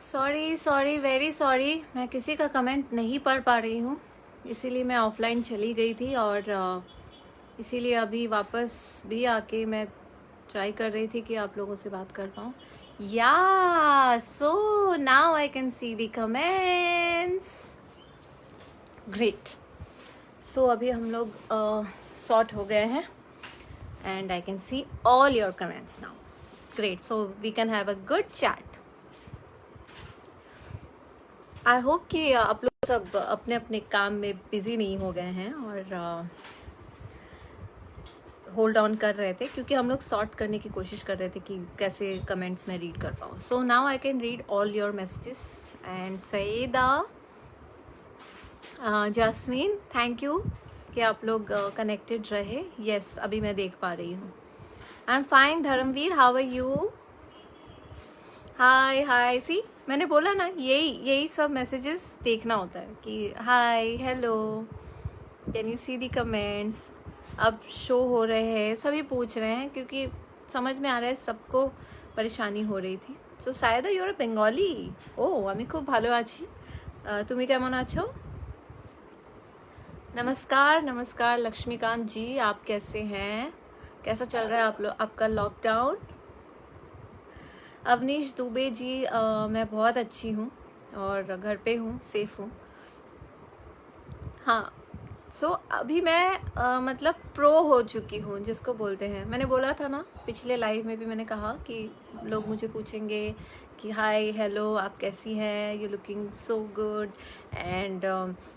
Sorry sorry very sorry, मैं किसी का कमेंट नहीं पढ़ पा रही हूँ, इसीलिए मैं ऑफलाइन चली गई थी और इसीलिए अभी वापस भी आके मैं ट्राई कर रही थी कि आप लोगों से बात कर पाऊँ. या so now I can see the comments. Great. So अभी हम लोग सॉर्ट हो गए हैं and I can see all your comments now. Great. So we can have a good chat. I hope कि आप लोग सब अपने अपने काम में बिजी नहीं हो गए हैं और होल्ड ऑन कर रहे थे, क्योंकि हम लोग सॉर्ट करने की कोशिश कर रहे थे कि कैसे कमेंट्स में रीड कर पाऊँ. So now I can read all your messages. And Saeeda, Jasmine, thank you कि आप लोग कनेक्टेड रहे. यस, अभी मैं देख पा रही हूँ. I am fine. Dharmveer, how are you? Hi hi. See, मैंने बोला ना, यही सब मैसेजेस देखना होता है कि hi, hello, can you see the comments. अब शो हो रहे हैं, सभी पूछ रहे हैं, क्योंकि समझ में आ रहा है सबको परेशानी हो रही थी. सो शायद यूर बेंगली. ओ, আমি খুব ভালো আছি. তুমি কেমন আছো? नमस्कार नमस्कार लक्ष्मीकांत जी, आप कैसे हैं? कैसा चल रहा है आपका लॉकडाउन? अवनीश दुबे जी, मैं बहुत अच्छी हूँ और घर पे हूँ, सेफ हूँ. हाँ. सो अभी मैं मतलब प्रो हो चुकी हूँ, जिसको बोलते हैं. मैंने बोला था ना पिछले लाइव में भी, मैंने कहा कि लोग मुझे पूछेंगे कि हाय, हेलो, आप कैसी हैं, you looking so good, and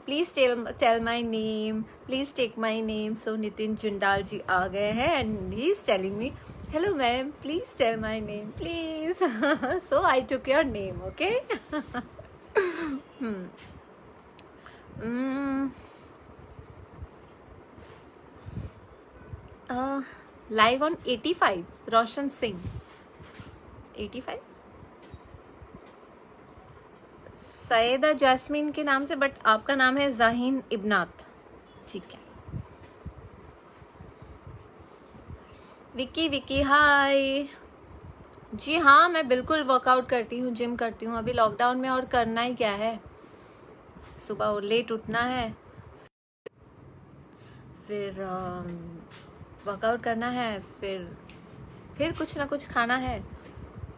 please tell my name, please take my name. So Nitin Jindal ji आ गए हैं and he is telling me, hello ma'am, please tell my name please. So I took your name, okay? Live on 85, Roshan Singh. 85 Syeda jasmine के नाम से, but आपका नाम है जाहिन इब्नात. ठीक है. विकी विकी, हाय जी. हाँ, मैं बिल्कुल वर्कआउट करती हूँ, जिम करती हूँ. अभी लॉकडाउन में और करना ही क्या है, सुबह लेट उठना है, फिर वर्कआउट करना है, फिर कुछ ना कुछ खाना है,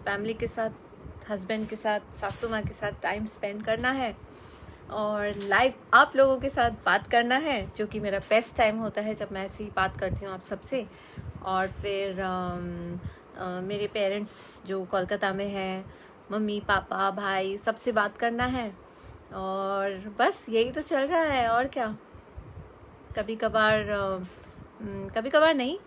फैमिली के साथ, हस्बैंड के साथ, सासू माँ के साथ टाइम स्पेंड करना है, और लाइव आप लोगों के साथ बात करना है, जो कि मेरा बेस्ट टाइम होता है जब मैं ऐसी बात करती हूँ आप सबसे. और फिर मेरे पेरेंट्स जो कोलकाता में हैं, मम्मी पापा भाई, सबसे बात करना है. और बस यही तो चल रहा है, और क्या. कभी कभार नहीं,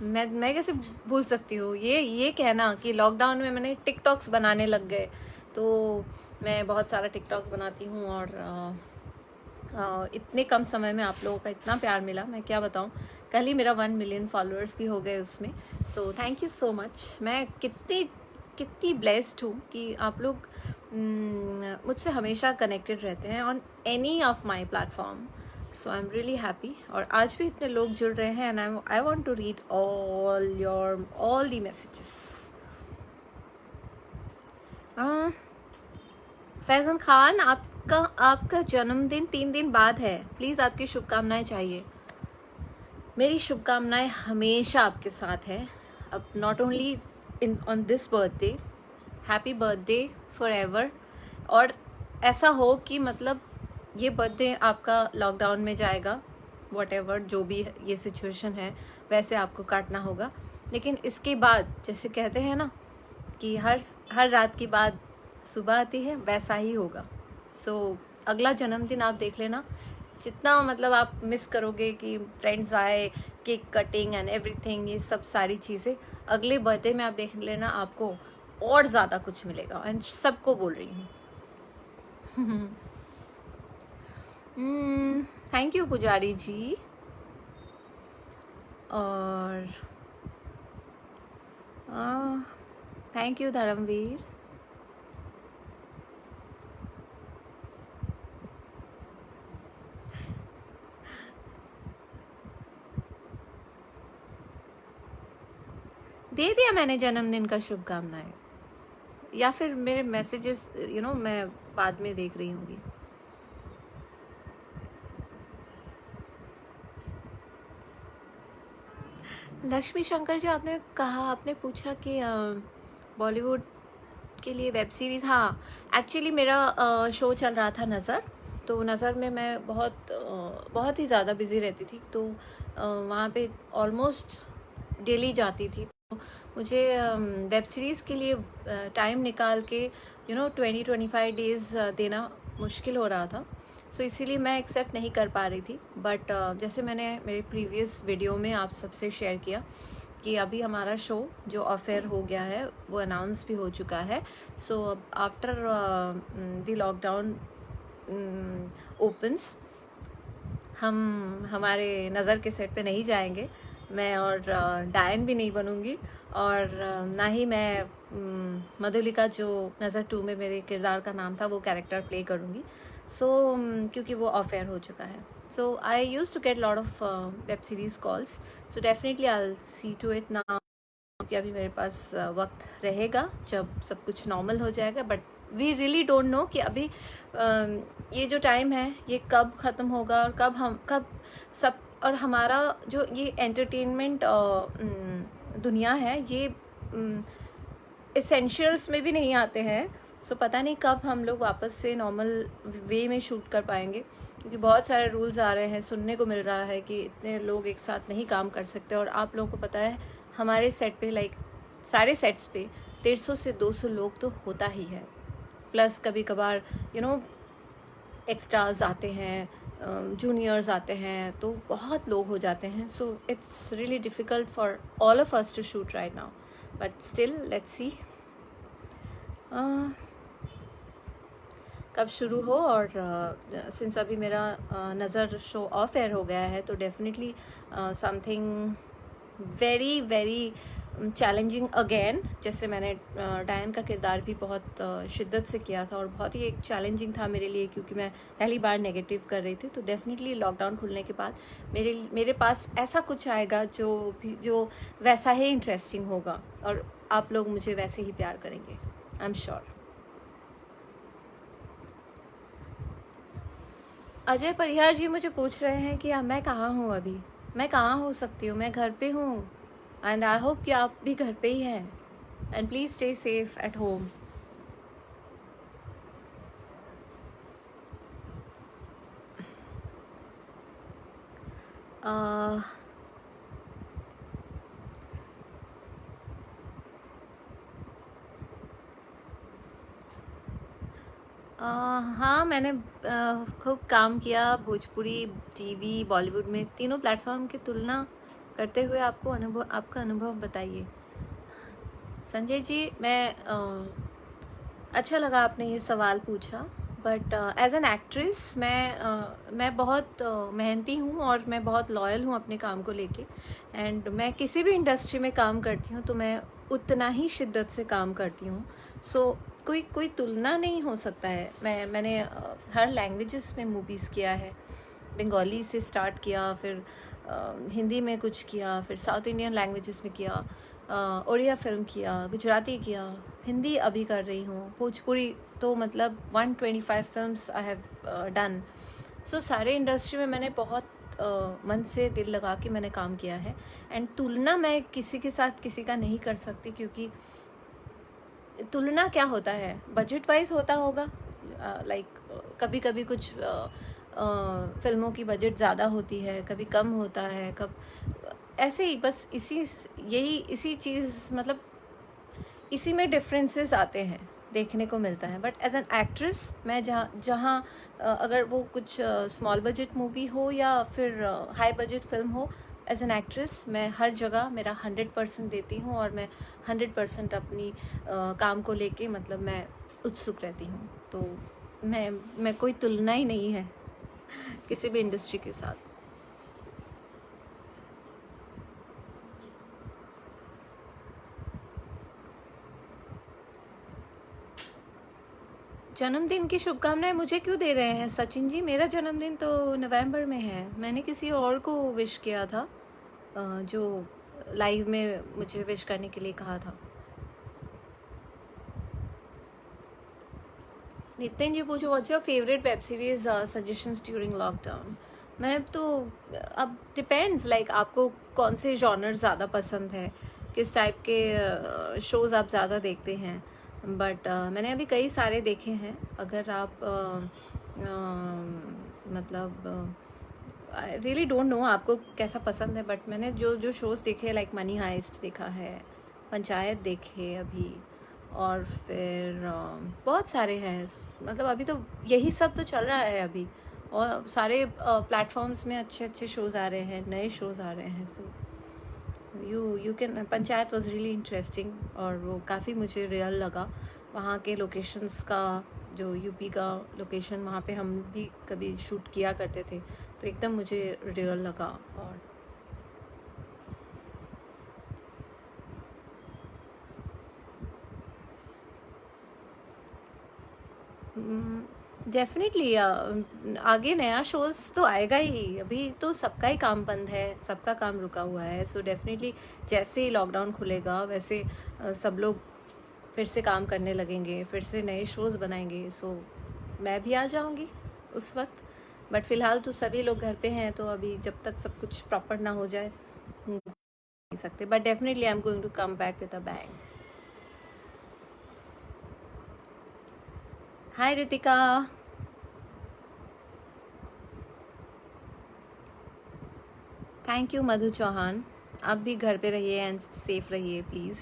मैं कैसे भूल सकती हूँ ये कहना कि लॉकडाउन में मैंने टिकटॉक्स बनाने लग गए. तो मैं बहुत सारा टिकटॉक्स बनाती हूँ और इतने कम समय में आप लोगों का इतना प्यार मिला, मैं क्या बताऊँ. कल ही मेरा 1 मिलियन फॉलोअर्स भी हो गए उसमें. सो थैंक यू सो मच. मैं कितनी ब्लेस्ड हूँ कि आप लोग मुझसे हमेशा कनेक्टेड रहते हैं on any of my platform. So I am really happy. और आज भी इतने लोग जुड़ रहे हैं and I want to read all the messages. Faizan Khan, आपका जन्मदिन 3 दिन बाद है. प्लीज़ आपकी शुभकामनाएं चाहिए. मेरी शुभकामनाएं हमेशा आपके साथ है. अब not only on this birthday, happy birthday for ever. और ऐसा हो कि मतलब ये बर्थडे आपका लॉकडाउन में जाएगा, वॉट एवर जो भी ये सिचुएशन है वैसे आपको काटना होगा. लेकिन इसके बाद, जैसे कहते हैं ना कि हर रात के बाद सुबह आती है, वैसा ही होगा. सो अगला जन्मदिन आप देख लेना, जितना मतलब आप मिस करोगे कि फ्रेंड्स आए, केक कटिंग एंड एवरीथिंग, ये सब सारी चीज़ें अगले बर्थडे में आप देख लेना, आपको और ज़्यादा कुछ मिलेगा. एंड सबको बोल रही हूँ. थैंक यू पुजारी जी. और थैंक यू धर्मवीर. दे दिया मैंने जन्मदिन का शुभकामनाएं. या फिर मेरे मैसेजेस मैं बाद में देख रही होंगी। लक्ष्मी शंकर जी, आपने पूछा कि बॉलीवुड के लिए वेब सीरीज़। हाँ, एक्चुअली मेरा शो चल रहा था नज़र, तो नज़र में मैं बहुत ही ज़्यादा बिज़ी रहती थी, तो वहाँ पे ऑलमोस्ट डेली जाती थी। तो मुझे वेब सीरीज़ के लिए टाइम निकाल के 20-25 डेज़ देना मुश्किल हो रहा था, सो इसीलिए मैं एक्सेप्ट नहीं कर पा रही थी। बट जैसे मैंने मेरे प्रीवियस वीडियो में आप सबसे शेयर किया कि अभी हमारा शो जो अफेयर हो गया है वो अनाउंस भी हो चुका है। So after the lockdown opens हम हमारे नज़र के सेट पे नहीं जाएंगे, मैं और डायन भी नहीं बनूंगी, और ना ही मैं मधुलिका जो नज़र 2 में मेरे किरदार का नाम था वो कैरेक्टर प्ले करूंगी। सो क्योंकि वो अफेयर हो चुका है। So I use to get lot of web series calls, so definitely I will see to it now कि अभी मेरे पास वक्त रहेगा जब सब कुछ नॉर्मल हो जाएगा। But we really don't know कि अभी ये जो टाइम है ये कब ख़त्म होगा और कब सब, और हमारा जो ये एंटरटेनमेंट दुनिया है ये एसेंशियल्स में भी नहीं आते हैं। सो पता नहीं कब हम लोग वापस से नॉर्मल वे में शूट कर पाएंगे, क्योंकि बहुत सारे रूल्स आ रहे हैं, सुनने को मिल रहा है कि इतने लोग एक साथ नहीं काम कर सकते। और आप लोगों को पता है हमारे सेट पे सारे सेट्स पे 150 से 200 लोग तो होता ही है, प्लस कभी कभार एक्स्ट्राज आते हैं, जूनियर्स आते हैं, तो बहुत लोग हो जाते हैं। So it's really difficult for all of us to shoot right now, but still let's see कब शुरू हो। और सिंस अभी मेरा नज़र शो ऑफ एयर हो गया है, तो definitely something very very challenging again. जैसे मैंने डायन का किरदार भी बहुत शिद्दत से किया था और बहुत ही एक चैलेंजिंग था मेरे लिए, क्योंकि मैं पहली बार नेगेटिव कर रही थी। तो डेफिनेटली लॉकडाउन खुलने के बाद मेरे पास ऐसा कुछ आएगा जो वैसा ही इंटरेस्टिंग होगा, और आप लोग मुझे वैसे ही प्यार करेंगे, आई एम श्योर। अजय परिहार जी मुझे पूछ रहे हैं कि मैं कहाँ हूँ अभी। मैं कहाँ हो सकती हूँ, मैं घर पे हूँ, एंड आई होप कि आप भी घर पे ही हैं, and please stay safe at home. हाँ, मैंने खूब काम किया भोजपुरी, टीवी, बॉलीवुड में, तीनों प्लेटफॉर्म की तुलना करते हुए आपका अनुभव बताइए। संजय जी, अच्छा लगा आपने ये सवाल पूछा, बट एज एन एक्ट्रेस मैं बहुत मेहनती हूँ और मैं बहुत लॉयल हूँ अपने काम को लेके, एंड मैं किसी भी इंडस्ट्री में काम करती हूँ तो मैं उतना ही शिद्दत से काम करती हूँ। सो कोई तुलना नहीं हो सकता है। मैंने हर लैंग्वेजेस में मूवीज़ किया है, बंगाली से स्टार्ट किया, फिर हिंदी में कुछ किया, फिर साउथ इंडियन लैंग्वेजेस में किया, उड़िया फिल्म किया, गुजराती किया, हिंदी अभी कर रही हूँ, भोजपुरी तो मतलब 125 फिल्म्स आई हैव डन। सो सारे इंडस्ट्री में मैंने बहुत मन से दिल लगा के मैंने काम किया है, एंड तुलना मैं किसी के साथ किसी का नहीं कर सकती, क्योंकि तुलना क्या होता है, बजट वाइज होता होगा। लाइक कभी कभी कुछ फिल्मों की बजट ज़्यादा होती है, कभी कम होता है, कब ऐसे ही, बस इसी चीज़, मतलब इसी में डिफरेंसेस आते हैं, देखने को मिलता है। बट एज एन एक्ट्रेस मैं जहाँ अगर वो कुछ स्मॉल बजट मूवी हो या फिर हाई बजट फिल्म हो, एज एन एक्ट्रेस मैं हर जगह मेरा 100% देती हूँ, और मैं 100% अपनी काम को लेके, मतलब मैं उत्सुक रहती हूँ। तो मैं कोई तुलना ही नहीं है किसी भी इंडस्ट्री के साथ। जन्मदिन की शुभकामनाएं मुझे क्यों दे रहे हैं सचिन जी? मेरा जन्मदिन तो नवंबर में है, मैंने किसी और को विश किया था, जो लाइव में मुझे विश करने के लिए कहा था। नितिन जी पूछो what's your favourite web series suggestions during lockdown. मैं तो अब डिपेंड्स लाइक आपको कौन से जॉनर ज़्यादा पसंद है, किस टाइप के शोज़ आप ज़्यादा देखते हैं। बट मैंने अभी कई सारे देखे हैं। अगर आप मतलब आई रियली डोंट नो आपको कैसा पसंद है, बट मैंने जो जो शोज़ देखे लाइक मनी हाइस्ट देखा है, पंचायत देखे अभी, और फिर बहुत सारे हैं। मतलब अभी तो यही सब तो चल रहा है अभी, और सारे प्लेटफॉर्म्स में अच्छे अच्छे शोज़ आ रहे हैं, नए शोज़ आ रहे हैं। So you can, panchayat was really interesting, और वो काफ़ी मुझे रियल लगा। वहाँ के लोकेशंस का, जो यूपी का लोकेशन, वहाँ पे हम भी कभी शूट किया करते थे, तो एकदम मुझे रियल लगा। और डेफिनेटली आगे नया शोज़ तो आएगा ही। अभी तो सबका ही काम बंद है, सबका काम रुका हुआ है। सो डेफिनेटली जैसे ही लॉकडाउन खुलेगा वैसे सब लोग फिर से काम करने लगेंगे, फिर से नए शोज़ बनाएंगे। सो मैं भी आ जाऊंगी उस वक्त। बट फ़िलहाल तो सभी लोग घर पे हैं, तो अभी जब तक सब कुछ प्रॉपर ना हो जाए नहीं सकते। But definitely I am going to come back with a bang. Hi Ritika. Thank you Madhu Chauhan. आप भी घर पे रहिए एंड सेफ रहिए please.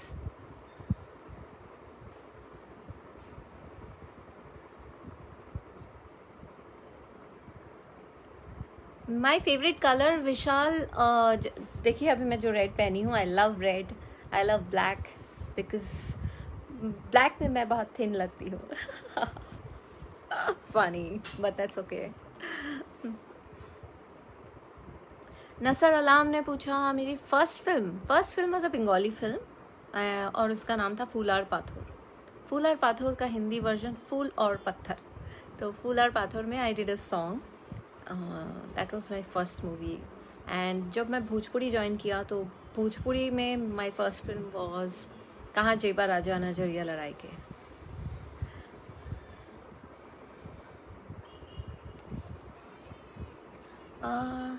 My favourite colour Vishal, देखिए अभी मैं जो रेड पहनी हूँ, I love red, I love black, because black में मैं बहुत थिन लगती हूँ। Funny but that's okay. Nasar Alam ने पूछा मेरी first film was a Bengali film, और उसका नाम था फूल और पाथर। फूल और पाथर का हिंदी वर्जन फूल और पत्थर। तो फूल और पाथर में I did a song, that was my first movie. And जब मैं भोजपुरी ज्वाइन किया तो भोजपुरी में माय फर्स्ट फिल्म वाज कहाँ जेबा राजा नजरिया लड़ाई के। uh,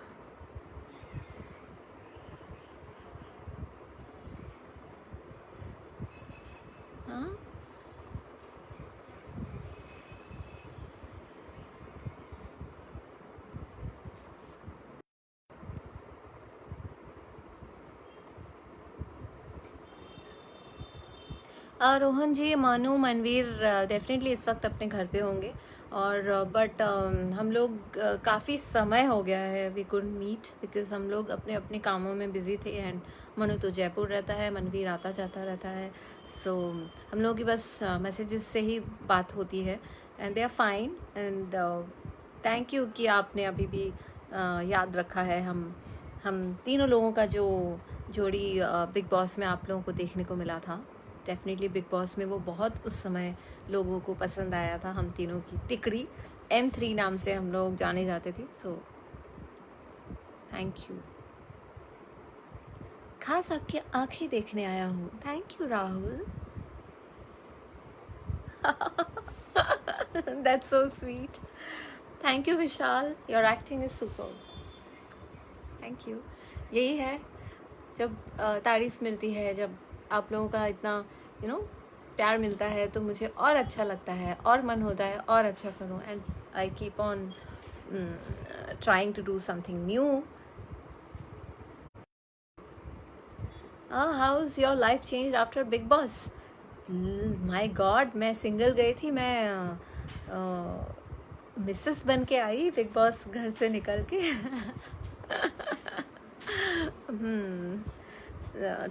हाँ रोहन जी, मानू मनवीर डेफिनेटली इस वक्त अपने घर पे होंगे। और बट हम लोग काफ़ी समय हो गया है, वी कुड मीट बिकॉज हम लोग अपने अपने कामों में बिजी थे। एंड मनु तो जयपुर रहता है, मनवीर आता जाता रहता है। सो हम लोग की बस मैसेजेस से ही बात होती है, and they are fine. And thank you कि आपने अभी भी याद रखा है हम तीनों लोगों का जो जोड़ी बिग बॉस में आप लोगों को देखने को मिला था। डेफिनेटली बिग बॉस में वो बहुत उस समय लोगों को पसंद आया था। हम तीनों की तिकड़ी M3 नाम से हम लोग जाने जाते थे। सो थैंक यू। खास आपकी आंखें देखने आया हूँ। Thank you Rahul. That's so sweet. Thank you Vishal, your acting is super. Thank you. यही है, जब तारीफ मिलती है, जब आप लोगों का इतना प्यार मिलता है, तो मुझे और अच्छा लगता है और मन होता है और अच्छा करूं। And I keep on trying to do something new. How is your life change after Bigg Boss? My god, मैं सिंगल गई थी, मैं मिसेस बन के आई बिग बॉस घर से निकल के।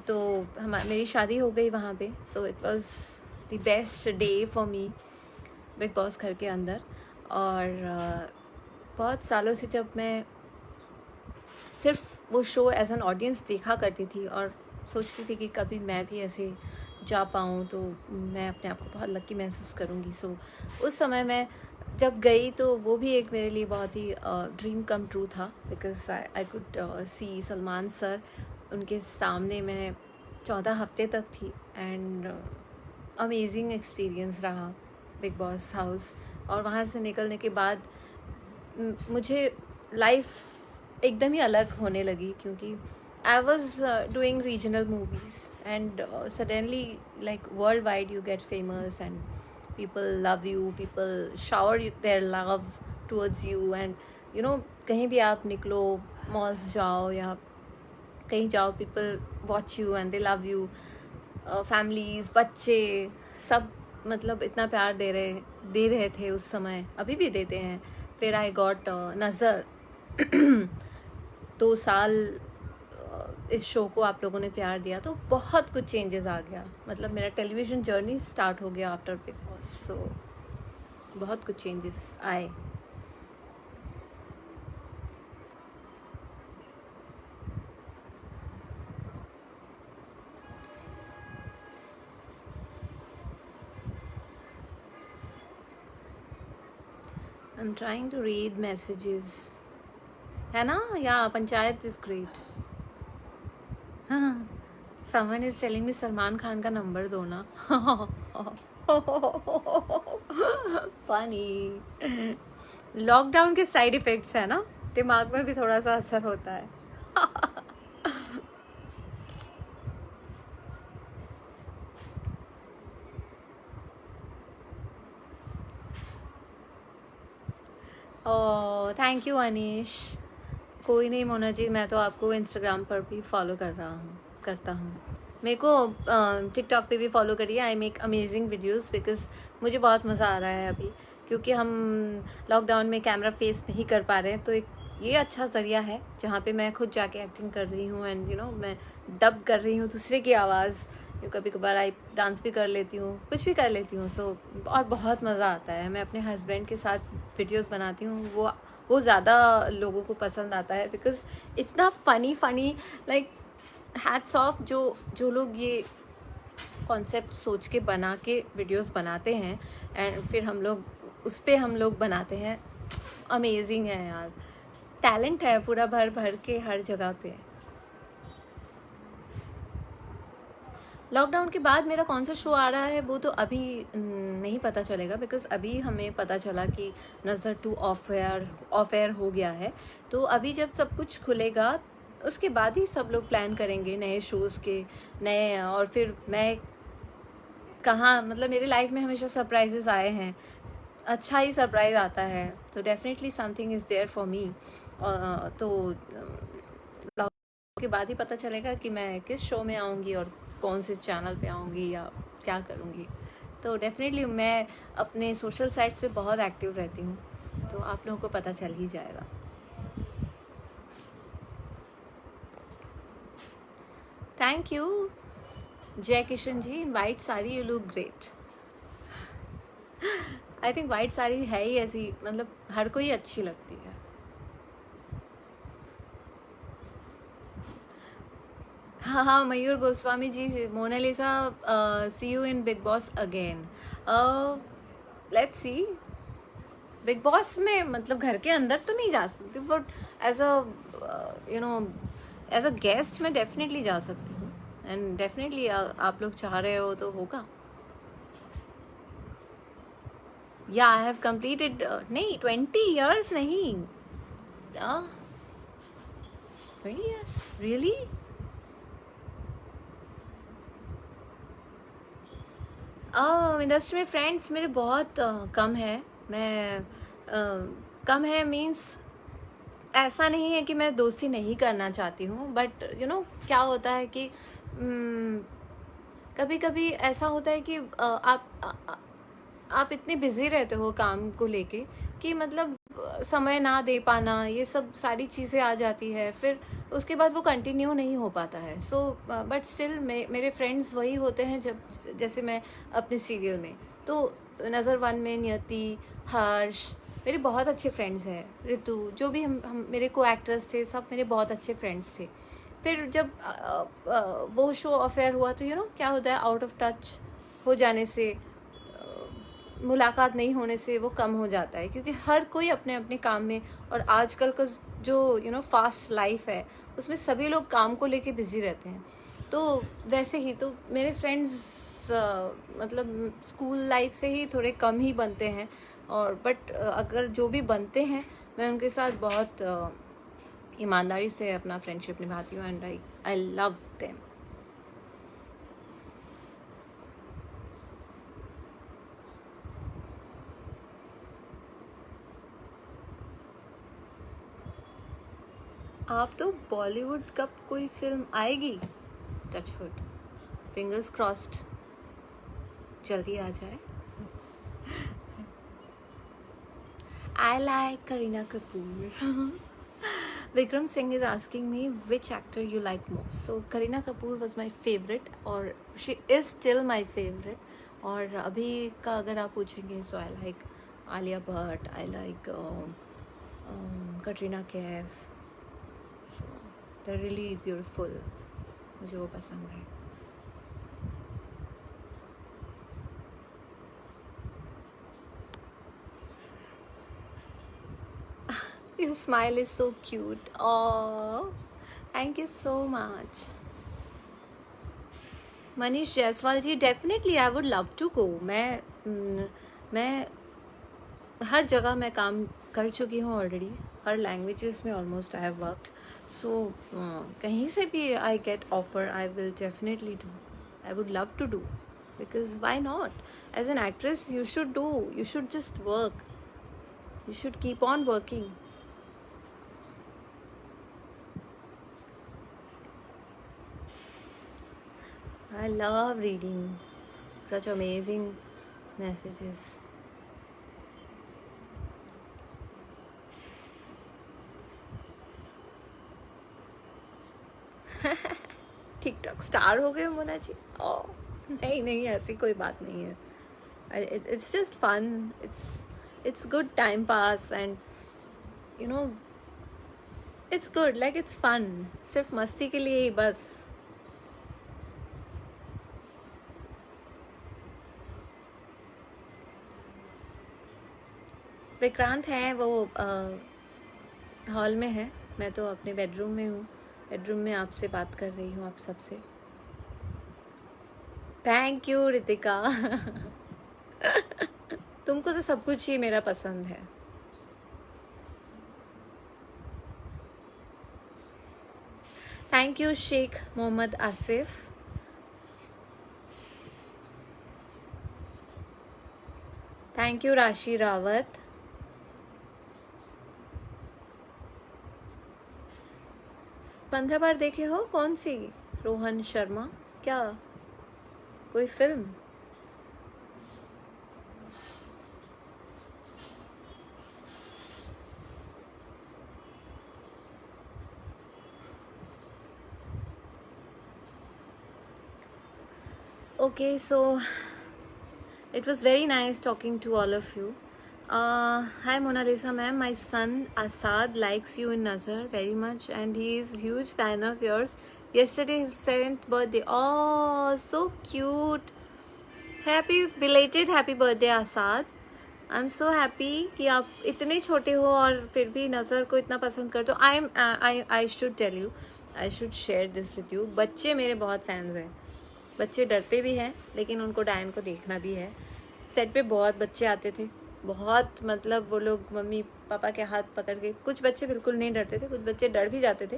तो मेरी शादी हो गई वहाँ पे। So it was the best day for me big boss घर के अंदर। और बहुत सालों से जब मैं सिर्फ वो शो एज एन ऑडियंस देखा करती थी और सोचती थी कि कभी मैं भी ऐसे जा पाऊँ तो मैं अपने आप को बहुत लकी महसूस करूँगी। सो उस समय मैं जब गई तो वो भी एक मेरे लिए बहुत ही ड्रीम कम ट्रू था, because I could see Salman sir, उनके सामने मैं 14 हफ्ते तक थी। एंड अमेजिंग एक्सपीरियंस रहा बिग बॉस हाउस। और वहाँ से निकलने के बाद मुझे लाइफ एकदम ही अलग होने लगी, क्योंकि I was doing regional movies and suddenly like world wide you get famous and people love you, people shower their love towards you, and you know, कहीं भी आप निकलो, मॉल्स जाओ या कहीं जाओ, people watch you and they love you. Families, बच्चे सब मतलब इतना प्यार दे रहे थे उस समय, अभी भी देते हैं. फिर आई गॉट नज़र. 2 साल इस शो को आप लोगों ने प्यार दिया, तो बहुत कुछ चेंजेस आ गया. मतलब मेरा टेलीविज़न जर्नी स्टार्ट हो गया आफ्टर बिग बॉस. सो बहुत कुछ चेंजेस आए. I am trying to read messages, है ना. या पंचायत इज ग्रेट. हाँ, someone is telling me Salman Khan का नंबर दो ना. फनी. लॉकडाउन के साइड इफेक्ट्स है ना, दिमाग में भी थोड़ा सा असर होता है. Oh thank you Anish. कोई नहीं मोना जी, मैं तो आपको इंस्टाग्राम पर भी फॉलो करता हूँ. मेरे को टिकटॉक पे भी फॉलो करिए. I make amazing videos because मुझे बहुत मज़ा आ रहा है अभी, क्योंकि हम लॉकडाउन में कैमरा फेस नहीं कर पा रहे हैं. तो एक ये अच्छा ज़रिया है जहाँ पे मैं खुद जाके एक्टिंग कर रही हूँ एंड यू नो मैं डब कर रही हूँ दूसरे की आवाज़. कभी कभार आई डांस भी कर लेती हूँ, कुछ भी कर लेती हूँ. सो और बहुत मज़ा आता है. मैं अपने हस्बैंड के साथ वीडियोस बनाती हूँ, वो ज़्यादा लोगों को पसंद आता है बिकॉज इतना फ़नी लाइक हैट्स ऑफ जो लोग ये कॉन्सेप्ट सोच के बना के वीडियोस बनाते हैं एंड फिर हम लोग बनाते हैं. अमेजिंग है यार. टैलेंट है पूरा भर भर के हर जगह पे. लॉकडाउन के बाद मेरा कौन सा शो आ रहा है वो तो अभी नहीं पता चलेगा, बिकॉज अभी हमें पता चला कि नज़र 2 ऑफ एयर हो गया है. तो अभी जब सब कुछ खुलेगा उसके बाद ही सब लोग प्लान करेंगे नए शोज़ के नए. और फिर मैं कहाँ, मतलब मेरी लाइफ में हमेशा सरप्राइजेस आए हैं, अच्छा ही सरप्राइज आता है. तो definitely something is there for me. तो लॉकडाउन के बाद ही पता चलेगा कि मैं किस शो में आऊँगी और कौन से चैनल पे आऊँगी या क्या करूँगी. तो डेफिनेटली मैं अपने सोशल साइट्स पे बहुत एक्टिव रहती हूँ, तो आप लोगों को पता चल ही जाएगा. Thank you Jai Kishan ji. In white sari you look great. I think white sari है ही ऐसी, मतलब हर कोई अच्छी लगती है. हाँ, Mayur Goswami ji. Monalisa, see you in Bigg Boss again. Let's see. Bigg Boss में मतलब घर के अंदर तो नहीं जा सकती, बट एज अ गेस्ट मैं डेफिनेटली जा सकती हूँ. एंड डेफिनेटली आप लोग चाह रहे हो तो होगा. या आई हैव कंप्लीटेड, नहीं 20 years नहीं, 20 years रियली. इंडस्ट्री में फ्रेंड्स मेरे बहुत कम है. मैं कम है मीन्स ऐसा नहीं है कि मैं दोस्ती नहीं करना चाहती हूँ, बट यू नो क्या होता है कि कभी कभी ऐसा होता है कि आप इतने बिजी रहते हो काम को लेके कि मतलब समय ना दे पाना, ये सब सारी चीज़ें आ जाती है. फिर उसके बाद वो कंटिन्यू नहीं हो पाता है. सो बट स्टिल मेरे फ्रेंड्स वही होते हैं जब जैसे मैं अपने सीरियल में, तो नज़र 1 में नियति, हर्ष मेरे बहुत अच्छे फ्रेंड्स हैं. ऋतु, जो भी हम मेरे को एक्टर्स थे, सब मेरे बहुत अच्छे फ्रेंड्स थे. फिर जब वो शो अफेयर हुआ तो यू नो क्या होता है, आउट ऑफ टच हो जाने से, मुलाकात नहीं होने से वो कम हो जाता है, क्योंकि हर कोई अपने अपने काम में, और आजकल का जो यू नो फास्ट लाइफ है उसमें सभी लोग काम को लेके बिजी रहते हैं. तो वैसे ही तो मेरे फ्रेंड्स मतलब स्कूल लाइफ से ही थोड़े कम ही बनते हैं, और बट अगर जो भी बनते हैं मैं उनके साथ बहुत ईमानदारी से अपना फ्रेंडशिप निभाती हूँ एंड आई लव देम. आप तो बॉलीवुड कब कोई फिल्म आएगी? टचवुड, फिंगर्स क्रॉस्ड, जल्दी आ जाए. I like Kareena Kapoor. Vikram Singh is asking me which actor you like most. So Kareena Kapoor was my favorite और she is still my favorite. और अभी का अगर आप पूछेंगे so I like Alia Bhatt, I like Katrina Kaif. So they're really beautiful. मुझे वो पसंद है. Your smile is so cute. Oh, thank you so much. Manish Jaiswal ji, definitely I would love to go. मैं हर जगह मैं काम कर चुकी हूँ ऑलरेडी. हर लैंग्वेजेस में almost I have worked. So कहीं से भी I get offer I will definitely do. I would love to do because why not. As an actress you should do. You should just work. You should keep on working. I love reading such amazing messages. TikTok star हो गए मोना जी? नहीं नहीं, ऐसी कोई बात नहीं है. It's just fun. It's good time pass and you know it's good, like it's fun. सिर्फ मस्ती के लिए ही बस. विक्रांत है वो हॉल में है. मैं तो अपने बेडरूम में हूँ. बेडरूम में आपसे बात कर रही हूँ आप सबसे. Thank you Ritika. तुमको तो सब कुछ ही मेरा पसंद है. Thank you Sheikh Mohammad Asif. Thank you Rashi Rawat. पंद्रह बार देखे हो? कौन सी? रोहन शर्मा. क्या कोई film? Okay, so it was very nice talking to all of you. Hi Mona Lisa ma'am, my son Asad likes you in Nazar very much and he is huge fan of yours. Yesterday his 7th birthday. Oh, so cute. Happy belated happy birthday Asad. I'm so happy कि आप इतने छोटे हो और फिर भी नज़र को इतना पसंद करते हो. I should tell you, I should share this with you. बच्चे मेरे बहुत फैंस हैं. बच्चे डरते भी हैं लेकिन उनको डायन को देखना भी है. सेट पे बहुत बच्चे आते थे. बहुत मतलब वो लोग मम्मी पापा के हाथ पकड़ के. कुछ बच्चे बिल्कुल नहीं डरते थे. कुछ बच्चे डर भी जाते थे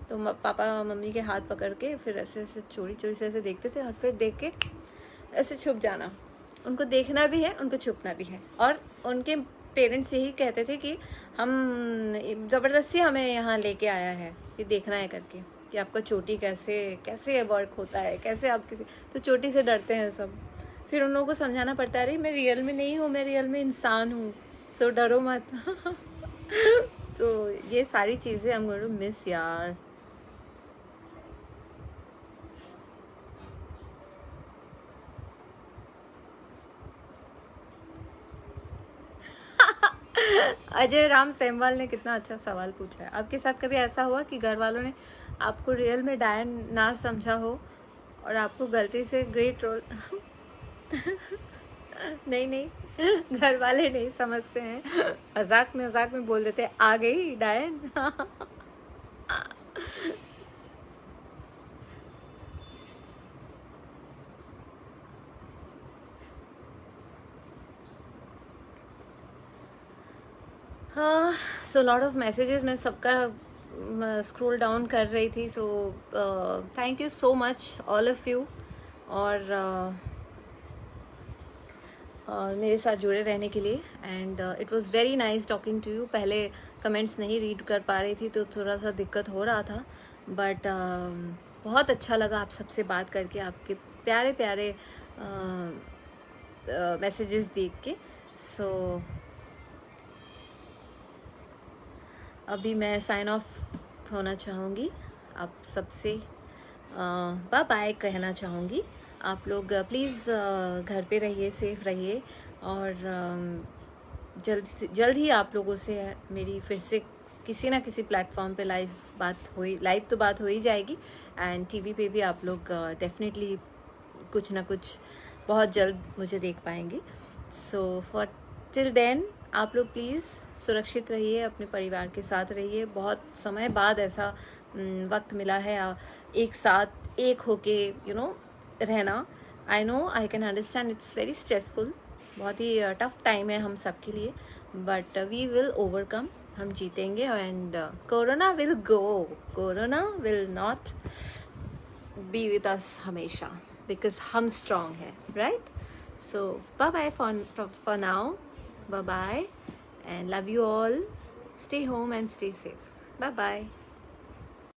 तो पापा मम्मी के हाथ पकड़ के फिर ऐसे ऐसे चोरी चोरी से ऐसे देखते थे और फिर देख के ऐसे छुप जाना. उनको देखना भी है, उनको छुपना भी है. और उनके पेरेंट्स यही कहते थे कि हम ज़बरदस्ती हमें यहाँ लेके आया है कि देखना है करके कि आपका चोटी कैसे वर्क होता है, कैसे आप किसी. तो चोटी से डरते हैं सब. फिर उन लोगों को समझाना पड़ता है अरे मैं रियल में नहीं हूँ, मैं रियल में इंसान हूँ, सो डरो मत. तो ये सारी चीज़ें हम गोइंग टू मिस यार. अजय राम सेमवाल ने कितना अच्छा सवाल पूछा है. आपके साथ कभी ऐसा हुआ कि घर वालों ने आपको रियल में डायन ना समझा हो और आपको गलती से ग्रेट रोल? नहीं, घर वाले नहीं समझते हैं. मजाक में बोल देते हैं आ गई डायन. सो लॉट ऑफ मैसेजेस मैं सबका स्क्रॉल डाउन कर रही थी. So thank you so much all of you. और मेरे साथ जुड़े रहने के लिए. And it was very nice talking to you. पहले कमेंट्स नहीं रीड कर पा रही थी तो थोड़ा सा दिक्कत हो रहा था, बट बहुत अच्छा लगा आप सबसे बात करके, आपके प्यारे प्यारे मैसेजेस देख के. सो अभी मैं साइन ऑफ होना चाहूँगी, आप सबसे बाय बाय कहना चाहूँगी. आप लोग प्लीज़ घर पे रहिए, सेफ रहिए. और जल्द ही आप लोगों से मेरी फिर से किसी ना किसी प्लेटफॉर्म पे लाइव तो बात हो ही जाएगी. एंड टीवी पे भी आप लोग डेफिनेटली कुछ ना कुछ बहुत जल्द मुझे देख पाएंगे. सो फॉर टिल देन आप लोग प्लीज़ सुरक्षित रहिए, अपने परिवार के साथ रहिए. बहुत समय बाद ऐसा वक्त मिला है एक साथ एक होके रहना. I know, I can understand, it's very stressful. बहुत ही टफ टाइम है हम सब के लिए, बट वी विल ओवरकम. हम जीतेंगे. And corona will go. Corona will not be with us हमेशा, बिकॉज हम स्ट्रांग है, right? So bye bye for now. Bye bye and love you all. Stay home and stay safe. Bye bye.